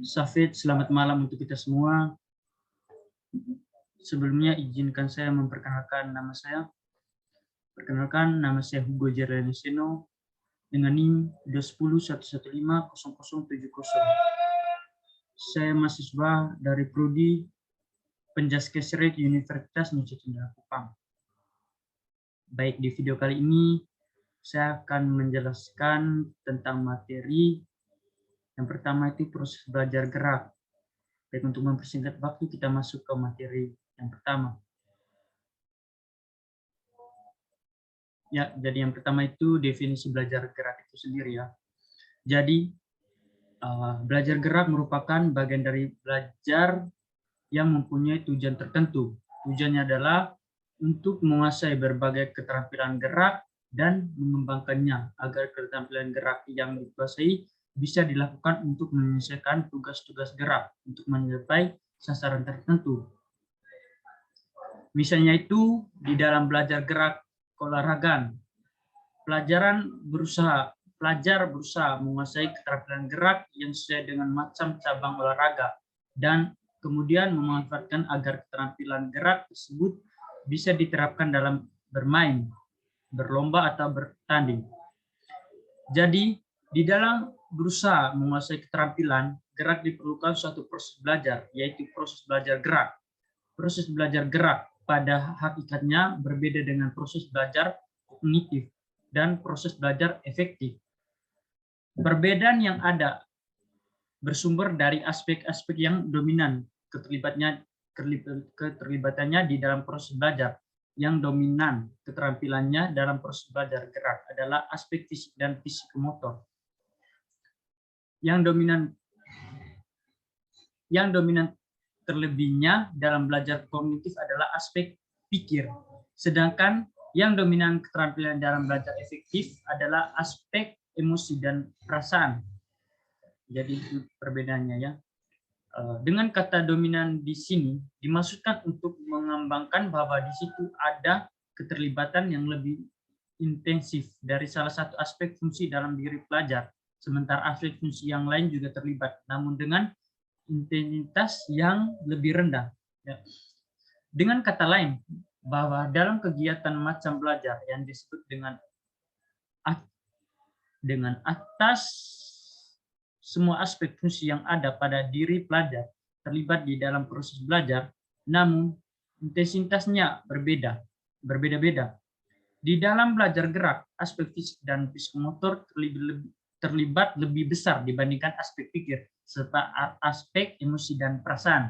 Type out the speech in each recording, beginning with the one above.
Safid, selamat malam untuk kita semua. Sebelumnya izinkan saya memperkenalkan nama saya. Perkenalkan, nama saya Hugo Jerlenisino dengan NIM 20111500070. Saya mahasiswa dari Prodi Penjaskesrek Universitas Nusa Tenggara Kupang. Baik, di video kali ini saya akan menjelaskan tentang materi. Yang pertama itu proses belajar gerak. Baik, untuk mempersingkat waktu kita masuk ke materi yang pertama. Ya, jadi yang pertama itu definisi belajar gerak itu sendiri ya. Jadi belajar gerak merupakan bagian dari belajar yang mempunyai tujuan tertentu. Tujuannya adalah untuk menguasai berbagai keterampilan gerak dan mengembangkannya agar keterampilan gerak yang dikuasai bisa dilakukan untuk menyelesaikan tugas-tugas gerak untuk mencapai sasaran tertentu. Misalnya itu di dalam belajar gerak keolahragaan, pelajar berusaha menguasai keterampilan gerak yang sesuai dengan macam cabang olahraga dan kemudian memanfaatkan agar keterampilan gerak tersebut bisa diterapkan dalam bermain, berlomba atau bertanding. Jadi di dalam berusaha menguasai keterampilan gerak diperlukan suatu proses belajar, yaitu proses belajar gerak. Proses belajar gerak pada hakikatnya berbeda dengan proses belajar kognitif dan proses belajar efektif. Perbedaan yang ada bersumber dari aspek-aspek yang dominan keterlibatannya di dalam proses belajar. Yang dominan keterampilannya dalam proses belajar gerak adalah aspek fisik dan psikomotor. Yang dominan terlebihnya dalam belajar kognitif adalah aspek pikir. Sedangkan yang dominan keterampilan dalam belajar efektif adalah aspek emosi dan perasaan. Jadi itu perbedaannya ya. Dengan kata dominan di sini dimaksudkan untuk mengembangkan bahwa di situ ada keterlibatan yang lebih intensif dari salah satu aspek fungsi dalam diri pelajar. Sementara aspek fungsi yang lain juga terlibat, namun dengan intensitas yang lebih rendah. Ya. Dengan kata lain, bahwa dalam kegiatan macam belajar yang disebut dengan atas semua aspek fungsi yang ada pada diri pelajar terlibat di dalam proses belajar, namun intensitasnya berbeda-beda. Di dalam belajar gerak, aspek fisik dan psikomotor terlibat lebih besar dibandingkan aspek pikir serta aspek emosi dan perasaan.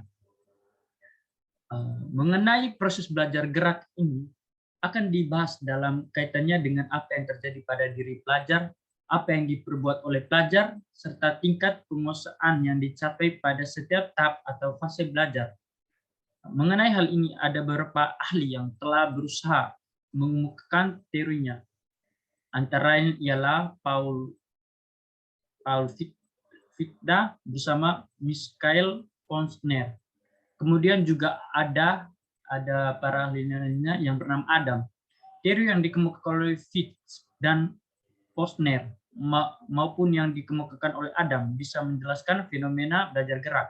Mengenai proses belajar gerak ini akan dibahas dalam kaitannya dengan apa yang terjadi pada diri pelajar, apa yang diperbuat oleh pelajar, serta tingkat penguasaan yang dicapai pada setiap tahap atau fase belajar. Mengenai hal ini ada beberapa ahli yang telah berusaha mengemukakan teorinya. Antara lain ialah Paul Fichte bersama Michael Posner. Kemudian juga ada para ahli lainnya yang bernama Adam. Teori yang dikemukakan oleh Fichte dan Posner maupun yang dikemukakan oleh Adam bisa menjelaskan fenomena belajar gerak.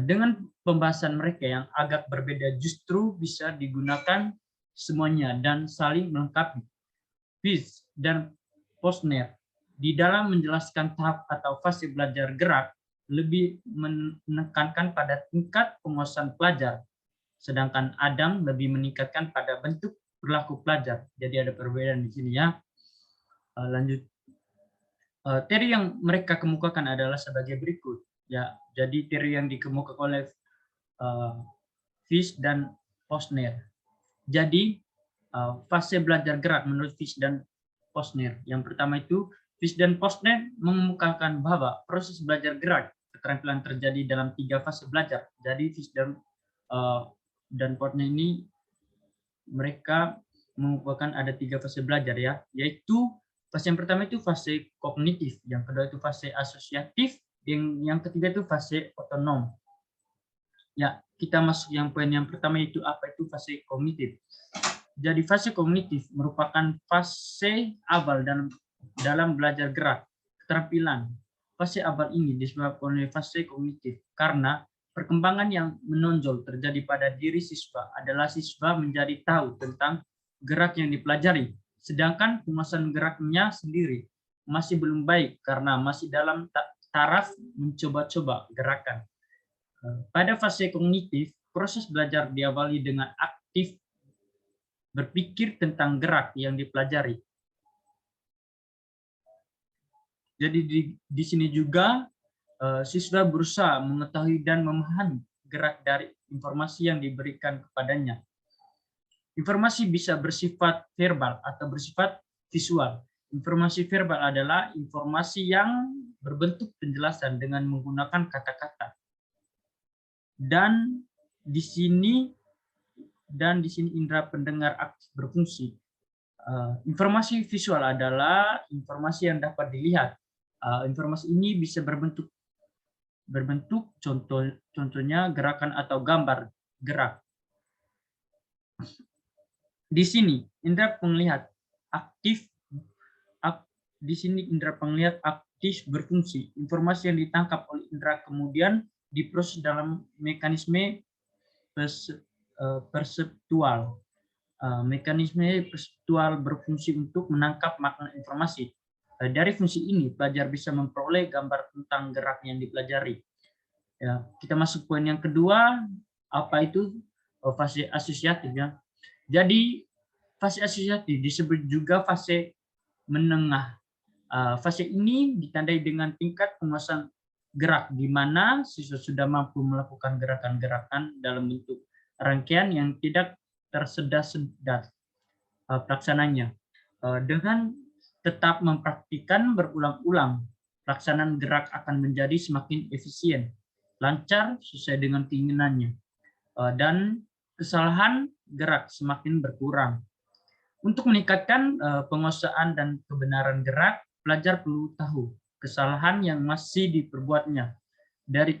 Dengan pembahasan mereka yang agak berbeda justru bisa digunakan semuanya dan saling melengkapi. Fichte dan Posner di dalam menjelaskan tahap atau fase belajar gerak lebih menekankan pada tingkat penguasaan pelajar, sedangkan Adam lebih meningkatkan pada bentuk perilaku pelajar. Jadi ada perbedaan di sini ya. Lanjut. Teori yang mereka kemukakan adalah sebagai berikut. Ya, jadi teori yang dikemukakan oleh Fichte dan Posner. Jadi fase belajar gerak menurut Fichte dan Posner. Yang pertama itu Fichte dan Posner mengemukakan bahwa proses belajar gerak keterampilan terjadi dalam 3 fase belajar. Jadi Fichte dan Posner ini mereka mengemukakan ada 3 fase belajar ya, yaitu fase yang pertama itu fase kognitif, yang kedua itu fase asosiatif, yang ketiga itu fase otonom. Ya, kita masuk yang poin yang pertama itu apa itu fase kognitif. Jadi fase kognitif merupakan fase awal dalam belajar gerak keterampilan Fase awal ini disebabkan oleh fase kognitif karena perkembangan yang menonjol terjadi pada diri siswa adalah siswa menjadi tahu tentang gerak yang dipelajari, sedangkan penguasaan geraknya sendiri masih belum baik karena masih dalam taraf mencoba-coba gerakan. Pada fase kognitif, proses belajar diawali dengan aktif berpikir tentang gerak yang dipelajari. Jadi di sini juga siswa berusaha mengetahui dan memahami gerak dari informasi yang diberikan kepadanya. Informasi bisa bersifat verbal atau bersifat visual. Informasi verbal adalah informasi yang berbentuk penjelasan dengan menggunakan kata-kata. Dan di sini indera pendengar aktif berfungsi. Informasi visual adalah informasi yang dapat dilihat. Informasi ini bisa berbentuk contohnya gerakan atau gambar gerak. Di sini indera penglihat aktif berfungsi. Informasi yang ditangkap oleh indera kemudian diproses dalam mekanisme perseptual. Mekanisme perseptual berfungsi untuk menangkap makna informasi. Dari fungsi ini, pelajar bisa memperoleh gambar tentang gerak yang dipelajari. Ya, kita masuk poin yang kedua, apa itu fase asosiatif ya. Jadi fase asosiatif disebut juga fase menengah. Fase ini ditandai dengan tingkat penguasaan gerak, di mana siswa sudah mampu melakukan gerakan-gerakan dalam bentuk rangkaian yang tidak tersedat-sedat pelaksananya. Dengan tetap mempraktikkan berulang-ulang, pelaksanaan gerak akan menjadi semakin efisien, lancar sesuai dengan keinginannya, dan kesalahan gerak semakin berkurang. Untuk meningkatkan penguasaan dan kebenaran gerak, pelajar perlu tahu kesalahan yang masih diperbuatnya. Dari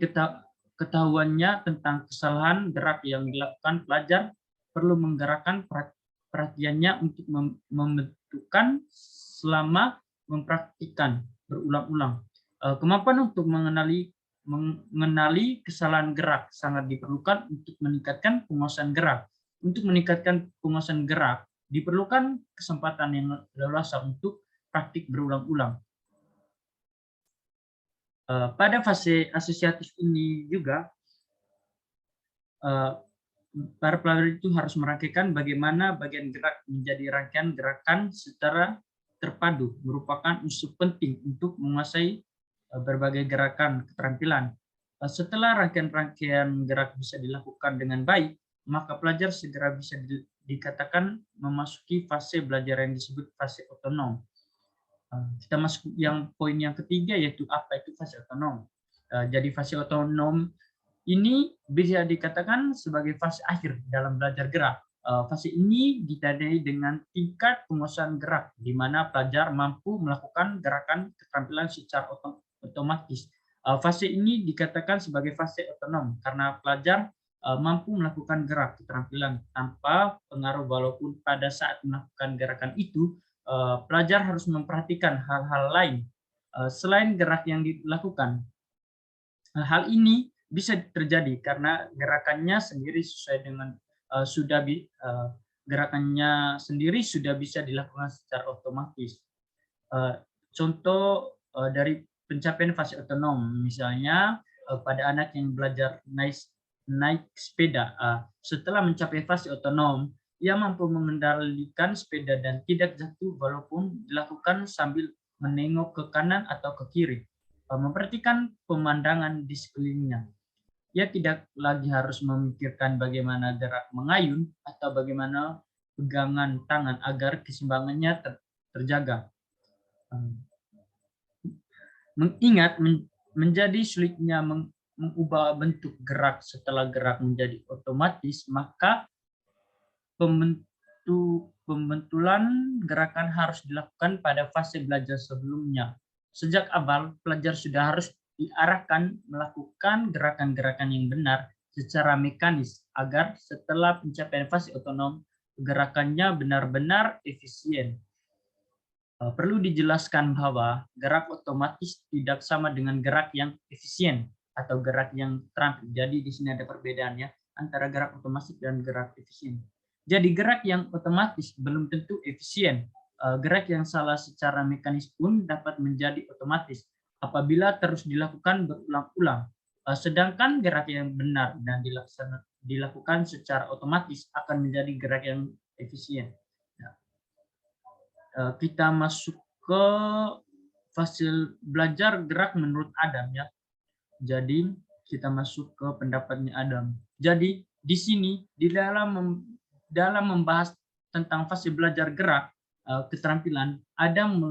ketahuannya tentang kesalahan gerak yang dilakukan, pelajar perlu menggerakkan perhatiannya untuk membentukkan selama mempraktikkan berulang-ulang. Kemampuan untuk mengenali kesalahan gerak sangat diperlukan untuk meningkatkan penguasaan gerak. Untuk meningkatkan penguasaan gerak, diperlukan kesempatan yang leluasa untuk praktik berulang-ulang. Pada fase asosiatif ini juga, para pelajar itu harus merangkaikan bagaimana bagian gerak menjadi rangkaian gerakan secara terpadu, merupakan unsur penting untuk menguasai berbagai gerakan keterampilan. Setelah rangkaian-rangkaian gerak bisa dilakukan dengan baik, maka pelajar segera bisa dikatakan memasuki fase belajar yang disebut fase otonom. Kita masuk yang poin yang ketiga, yaitu apa itu fase otonom. Jadi fase otonom ini bisa dikatakan sebagai fase akhir dalam belajar gerak. Fase ini ditandai dengan tingkat penguasaan gerak, di mana pelajar mampu melakukan gerakan keterampilan secara otomatis. Fase ini dikatakan sebagai fase otonom karena pelajar mampu melakukan gerak keterampilan tanpa pengaruh, walaupun pada saat melakukan gerakan itu pelajar harus memperhatikan hal-hal lain selain gerak yang dilakukan. Hal ini bisa terjadi karena gerakannya sendiri sesuai dengan gerakannya sendiri sudah bisa dilakukan secara otomatis. Contoh dari pencapaian fase otonom, misalnya pada anak yang belajar naik sepeda, setelah mencapai fase otonom, ia mampu mengendalikan sepeda dan tidak jatuh walaupun dilakukan sambil menengok ke kanan atau ke kiri, memperhatikan pemandangan di sekelilingnya. Ia tidak lagi harus memikirkan bagaimana gerak mengayun atau bagaimana pegangan tangan agar keseimbangannya terjaga. Mengingat menjadi sulitnya mengubah bentuk gerak setelah gerak menjadi otomatis, maka pembentulan gerakan harus dilakukan pada fase belajar sebelumnya. Sejak awal, pelajar sudah harus diarahkan melakukan gerakan-gerakan yang benar secara mekanis agar setelah pencapaian fase otonom, gerakannya benar-benar efisien. Perlu dijelaskan bahwa gerak otomatis tidak sama dengan gerak yang efisien atau gerak yang terampil. Jadi di sini ada perbedaannya antara gerak otomatis dan gerak efisien. Jadi gerak yang otomatis belum tentu efisien. Gerak yang salah secara mekanis pun dapat menjadi otomatis apabila terus dilakukan berulang-ulang. Sedangkan gerak yang benar dan dilakukan secara otomatis akan menjadi gerak yang efisien. Kita masuk ke fase belajar gerak menurut Adam ya. Jadi kita masuk ke pendapatnya Adam. Jadi di sini di dalam membahas tentang fase belajar gerak keterampilan, Adam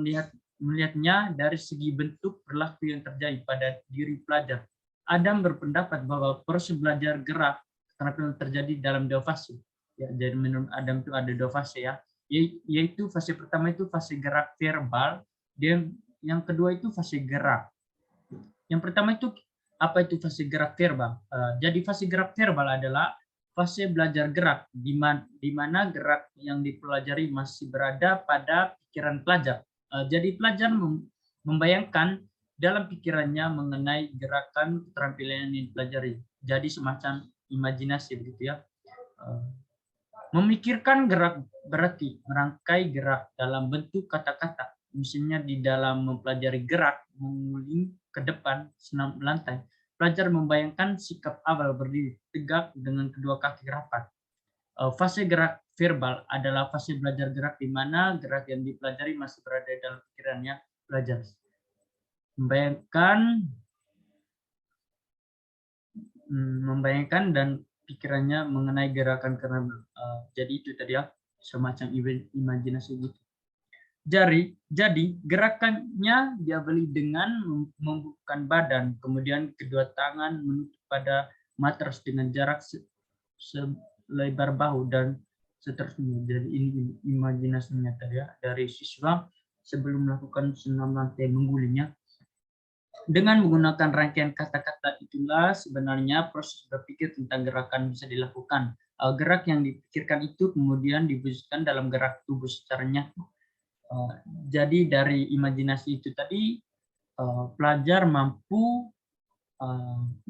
melihatnya dari segi bentuk perilaku yang terjadi pada diri pelajar. Adam berpendapat bahwa proses belajar gerak keterampilan terjadi dalam dua fase. Ya, jadi menurut Adam itu ada dua fase ya, yaitu fase pertama itu fase gerak verbal, dan yang kedua itu fase gerak. Yang pertama itu apa itu fase gerak verbal? Jadi fase gerak verbal adalah fase belajar gerak di mana gerak yang dipelajari masih berada pada pikiran pelajar. Jadi pelajar membayangkan dalam pikirannya mengenai gerakan keterampilan yang dipelajari. Jadi semacam imajinasi begitu ya. Memikirkan gerak berarti merangkai gerak dalam bentuk kata-kata. Misalnya di dalam mempelajari gerak menguling ke depan senam lantai, pelajar membayangkan sikap awal berdiri tegak dengan kedua kaki rapat. Fase gerak verbal adalah fase belajar gerak di mana gerak yang dipelajari masih berada dalam pikirannya pelajar. Membayangkan dan pikirannya mengenai gerakan karena jadi itu tadi ya, semacam imajinasi gitu. Jadi gerakannya diawali dengan membubuhkan badan, kemudian kedua tangan menutup pada matras dengan jarak selebar bahu dan seterusnya. Jadi ini imajinasinya tadi ya dari siswa sebelum melakukan senam lantai menggulingnya. Dengan menggunakan rangkaian kata-kata itulah sebenarnya proses berpikir tentang gerakan bisa dilakukan. Gerak yang dipikirkan itu kemudian diwujudkan dalam gerak tubuh secara nyata. Jadi dari imajinasi itu tadi pelajar mampu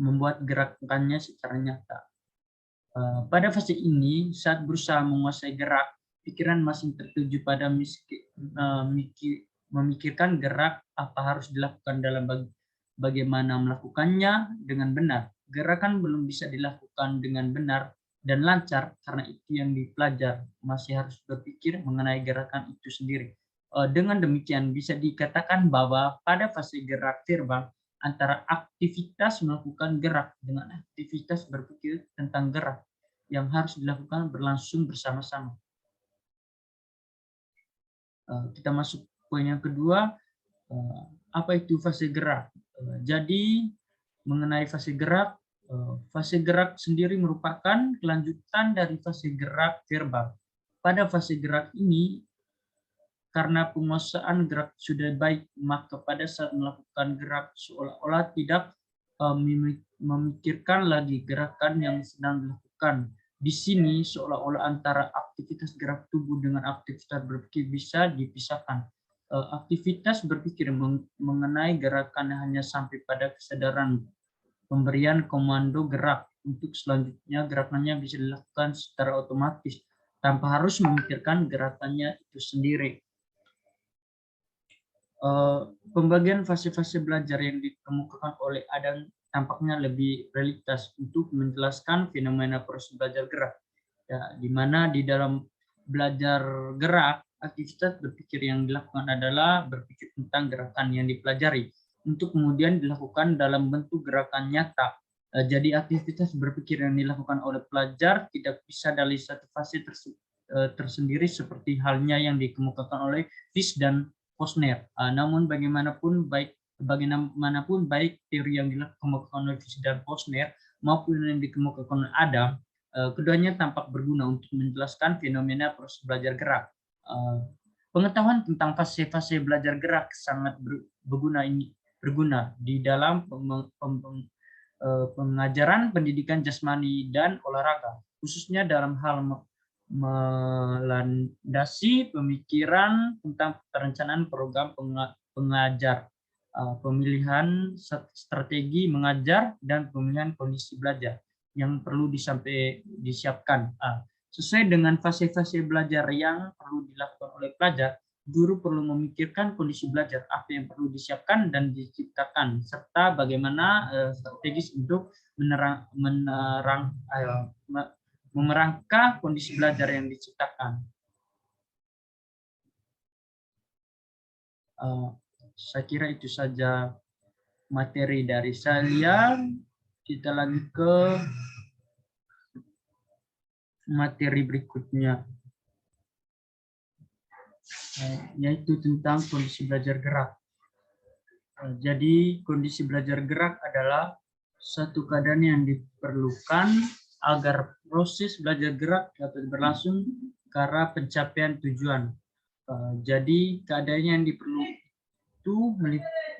membuat gerakannya secara nyata. Pada fase ini saat berusaha menguasai gerak, pikiran masih tertuju pada memikirkan gerak apa harus dilakukan dalam bagaimana melakukannya dengan benar. Gerakan belum bisa dilakukan dengan benar dan lancar karena itu yang dipelajar masih harus berpikir mengenai gerakan itu sendiri. Dengan demikian bisa dikatakan bahwa pada fase gerak verbal antara aktivitas melakukan gerak dengan aktivitas berpikir tentang gerak yang harus dilakukan berlangsung bersama-sama. Kita masuk poin yang kedua, apa itu fase gerak? Jadi mengenai fase gerak sendiri merupakan kelanjutan dari fase gerak verbal. Pada fase gerak ini, karena penguasaan gerak sudah baik, maka pada saat melakukan gerak seolah-olah tidak memikirkan lagi gerakan yang sedang dilakukan. Di sini seolah-olah antara aktivitas gerak tubuh dengan aktivitas berpikir bisa dipisahkan. Aktivitas berpikir mengenai gerakan hanya sampai pada kesadaran pemberian komando gerak. Untuk selanjutnya gerakannya bisa dilakukan secara otomatis tanpa harus memikirkan gerakannya itu sendiri. Pembagian fase-fase belajar yang dikemukakan oleh Adam tampaknya lebih realitas untuk menjelaskan fenomena proses belajar gerak. Ya, di mana di dalam belajar gerak, aktivitas berpikir yang dilakukan adalah berpikir tentang gerakan yang dipelajari untuk kemudian dilakukan dalam bentuk gerakan nyata. Jadi aktivitas berpikir yang dilakukan oleh pelajar tidak bisa dari satu fase tersendiri seperti halnya yang dikemukakan oleh Fish dan Posner. Namun bagaimanapun baik teori yang dikemukakan oleh Fish dan Posner maupun yang dikemukakan oleh Adam, keduanya tampak berguna untuk menjelaskan fenomena proses belajar gerak. Pengetahuan tentang fase-fase belajar gerak sangat berguna di dalam pengajaran pendidikan jasmani dan olahraga, khususnya dalam hal melandasi pemikiran tentang perencanaan program pengajar, pemilihan strategi mengajar, dan pemilihan kondisi belajar yang perlu disiapkan. Sesuai dengan fase-fase belajar yang perlu dilakukan oleh pelajar, guru perlu memikirkan kondisi belajar, apa yang perlu disiapkan dan diciptakan, serta bagaimana strategis untuk memerangka kondisi belajar yang diciptakan. Saya kira itu saja materi dari saya. Kita lagi ke materi berikutnya, yaitu tentang kondisi belajar gerak. Jadi kondisi belajar gerak adalah satu keadaan yang diperlukan agar proses belajar gerak dapat berlangsung ke arah pencapaian tujuan. Jadi keadaan yang diperlukan itu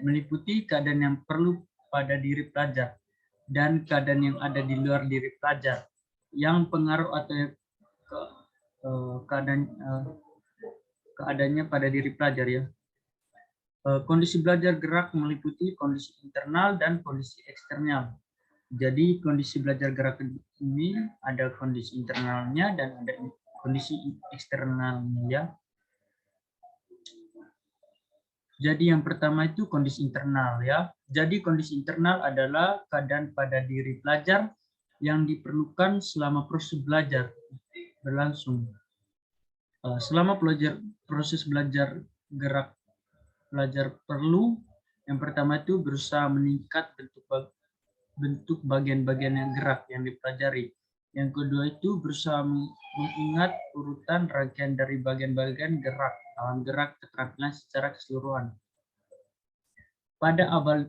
meliputi keadaan yang perlu pada diri pelajar dan keadaan yang ada di luar diri pelajar yang pengaruh atau keadaannya pada diri pelajar, ya. Kondisi belajar gerak meliputi kondisi internal dan kondisi eksternal. Jadi kondisi belajar gerak ini ada kondisi internalnya dan ada kondisi eksternalnya, ya. Jadi yang pertama itu kondisi internal, ya. Jadi kondisi internal adalah keadaan pada diri pelajar yang diperlukan selama proses belajar berlangsung. Selama proses belajar gerak pelajar perlu yang pertama itu berusaha meningkat bentuk bagian-bagian yang gerak yang dipelajari. Yang kedua itu berusaha mengingat urutan rangkaian dari bagian-bagian gerak dalam gerak keterampilan secara keseluruhan. Pada awal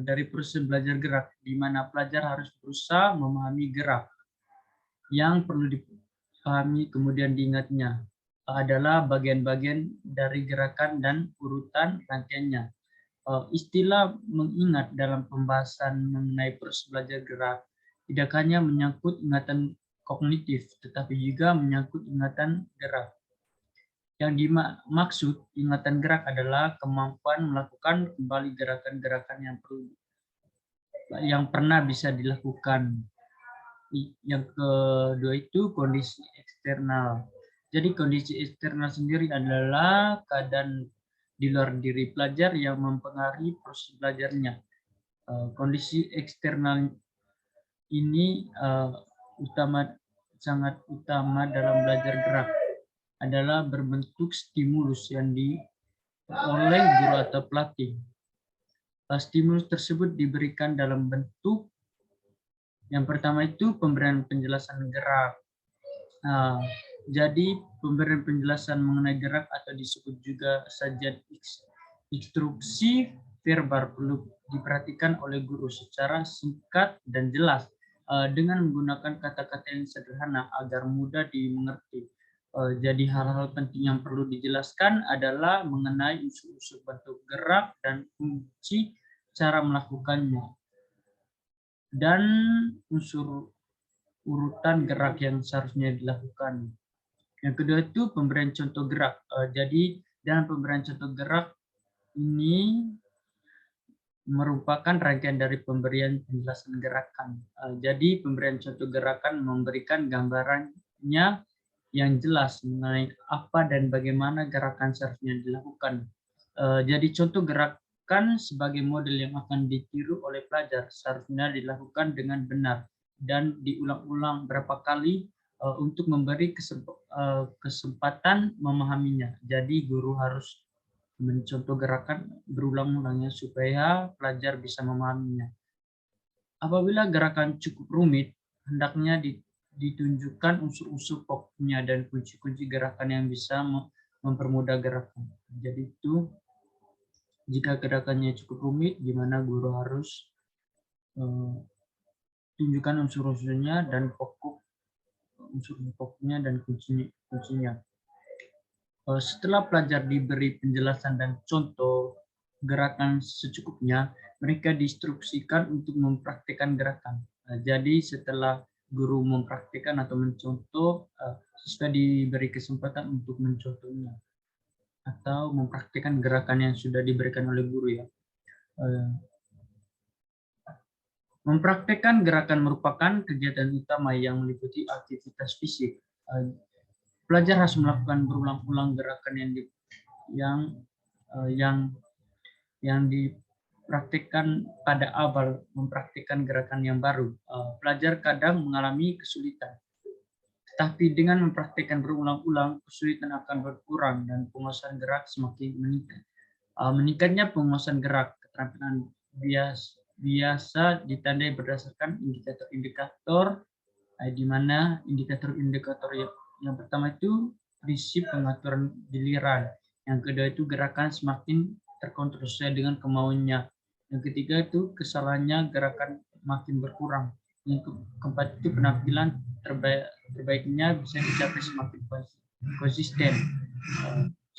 dari proses belajar gerak, di mana pelajar harus berusaha memahami gerak yang perlu dipahami kemudian diingatnya adalah bagian-bagian dari gerakan dan urutan rangkaiannya. Istilah mengingat dalam pembahasan mengenai proses belajar gerak tidak hanya menyangkut ingatan kognitif, tetapi juga menyangkut ingatan gerak. Yang dimaksud ingatan gerak adalah kemampuan melakukan kembali gerakan-gerakan yang pernah bisa dilakukan. Yang kedua itu kondisi eksternal. Jadi kondisi eksternal sendiri adalah keadaan di luar diri pelajar yang mempengaruhi proses belajarnya. Kondisi eksternal ini sangat utama dalam belajar gerak adalah berbentuk stimulus yang diperoleh guru atau pelatih. Stimulus tersebut diberikan dalam bentuk yang pertama itu pemberian penjelasan gerak. Jadi pemberian penjelasan mengenai gerak atau disebut juga sajian instruksi verbal perlu diperhatikan oleh guru secara singkat dan jelas dengan menggunakan kata-kata yang sederhana agar mudah dimengerti. Jadi hal-hal penting yang perlu dijelaskan adalah mengenai unsur-unsur bentuk gerak dan kunci cara melakukannya dan unsur urutan gerak yang seharusnya dilakukan. Yang kedua itu pemberian contoh gerak. Jadi dalam pemberian contoh gerak ini merupakan rangkaian dari pemberian penjelasan gerakan. Jadi pemberian contoh gerakan memberikan gambarannya yang jelas mengenai apa dan bagaimana gerakan seharusnya dilakukan. Jadi contoh gerakan sebagai model yang akan ditiru oleh pelajar seharusnya dilakukan dengan benar dan diulang-ulang berapa kali untuk memberi kesempatan memahaminya. Jadi guru harus mencontoh gerakan berulang-ulangnya supaya pelajar bisa memahaminya. Apabila gerakan cukup rumit, hendaknya ditunjukkan unsur-unsur pokoknya dan kunci-kunci gerakan yang bisa mempermudah gerakan. Jadi itu jika gerakannya cukup rumit, gimana guru harus tunjukkan unsur-unsurnya dan unsur pokoknya dan kuncinya. Setelah pelajar diberi penjelasan dan contoh gerakan secukupnya, mereka diinstruksikan untuk mempraktikkan gerakan. Jadi setelah guru mempraktikkan atau mencontoh, siswa diberi kesempatan untuk mencontohnya atau mempraktikkan gerakan yang sudah diberikan oleh guru ya. Mempraktikkan gerakan merupakan kegiatan utama yang meliputi aktivitas fisik. Pelajar harus melakukan berulang-ulang gerakan yang dipraktikkan pada awal mempraktikkan gerakan yang baru. Pelajar kadang mengalami kesulitan, tetapi dengan mempraktikkan berulang-ulang, kesulitan akan berkurang dan penguasaan gerak semakin meningkat. Meningkatnya penguasaan gerak, keterampilan biasa ditandai berdasarkan indikator-indikator, di mana indikator-indikator yang pertama itu prinsip pengaturan giliran, yang kedua itu gerakan semakin terkontrol sesuai dengan kemauannya, yang ketiga itu kesalahannya gerakan makin berkurang, yang keempat itu penampilan terbaiknya bisa dicapai semakin konsisten.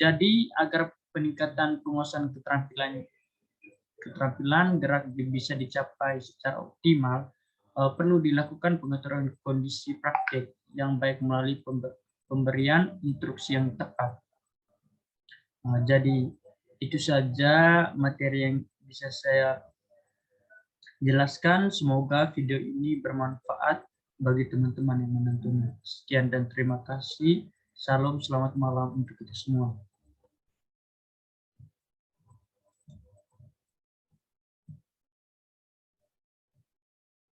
Jadi agar peningkatan penguasaan keterampilan gerak bisa dicapai secara optimal, perlu dilakukan pengaturan kondisi praktik yang baik melalui pemberian instruksi yang tepat. Jadi itu saja materi yang bisa saya jelaskan. Semoga video ini bermanfaat bagi teman-teman yang menontonnya. Sekian dan terima kasih. Salam, selamat malam untuk kita semua.